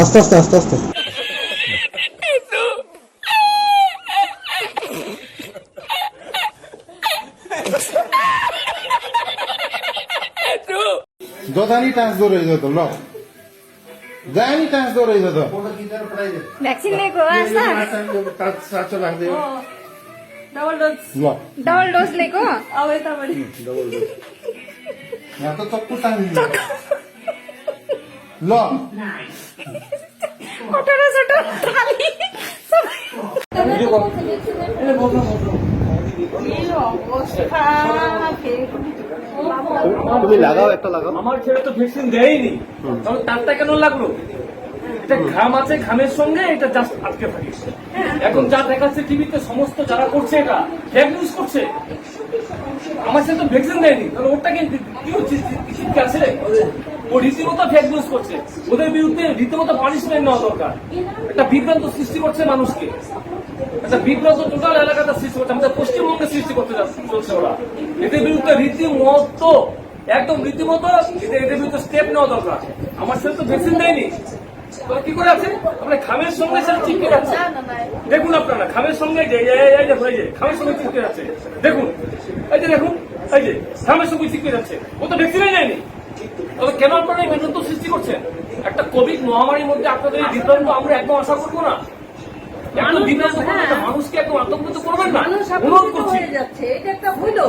আস্তে আস্তে আস্তে আস্তে Dodani tans do रही तो लो जानी tans do रही तो वैक्सीन लेको आसा साचो लाग दे डबल डोज लेको अब यताबाट यहाँ तो चक्कु तानी लो अठार सटो खाली তুমি লাগাও একটা লাগাও আমার ছেলে তো ভ্যাকসিন দেয়নি তবে তারটা কেন লাগলো এটা ঘাম আছে ঘামের সঙ্গে এটা জাস্ট আটকে থাকে এখন যা দেখাচ্ছে টিভিতে সমস্ত যারা করছে এটা ফেক নিউজ করছে আমার ছেলে তো ভ্যাকসিন দেয়নি তাহলে ওটা কি হচ্ছে কি আছে ও রীতিমতো ফেক নিউজ করছে ওদের বিরুদ্ধে রীতিমতো পানিশমেন্ট নেওয়া দরকার একটা বিভ্রান্ত সৃষ্টি করছে মানুষকে একটা বিভ্রান্ত টোটাল এলাকাটা সৃষ্টি করছে আমাদের পশ্চিমবঙ্গে সৃষ্টি করতে চলছে ওরা এদের বিরুদ্ধে রীতিমতো একদম রীতিমতো এদের বিরুদ্ধে স্টেপ নেওয়া দরকার আমার ছেলে তো ভ্যাকসিন দেয়নি তাহলে কি করে আছে আপনার খামের সঙ্গে সেটা চিপকে যাচ্ছে দেখুন আপনারা খামের সঙ্গে খামের সঙ্গে চিপকে যাচ্ছে দেখুন এই যে দেখুন এই যে খামের সঙ্গে চিপকে যাচ্ছে ও তো ভ্যাকসিনই নেয়নি তবে কেন আপনারা এই বিভ্রান্ত সৃষ্টি করছেন একটা কোভিড মহামারীর মধ্যে আপনাদের এই বিভ্রান্ত আমরা একদম আশা করবো না একদম বিভ্রান্ত করবেন না মানুষকে একদম আতঙ্কিত করবেন না অনুরোধ করছি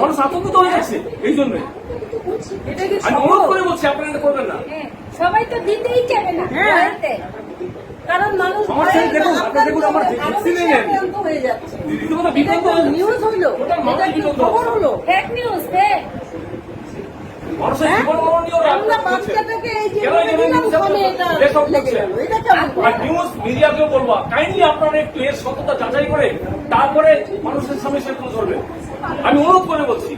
মানুষ আতঙ্কিত হয়ে যাচ্ছে এই জন্যই আমি অনুরোধ করে বলছি আপনারা এটা করবেন না সবাই তো দিতেই চাবে না কারণ মানুষ আমার ছেলে দেখুন আপনারা দেখুন আমার ভ্যাকসিনই নেয়নি হয়ে যাচ্ছে রীতিমতো বিভ্রান্ত হয়ে যাচ্ছে নিউজ হইলো ওটা মানুষ বিভ্রান্ত খবর হলো ফেক নিউজ ফেক মানুষের জীবন মরণ নিয়েও আমরা বাচ্চাটাকে এই যে কেন এই দিলাম ফোনে এটা দেশক লেগে করছে গেল এটা কেমন আর নিউজ মিডিয়াকেও বলবো কাইন্ডলি আপনারা একটু এর সততা যাচাই করে তারপরে মানুষের সামনে সেগুলো ধরবেন আমি অনুরোধ করে বলছি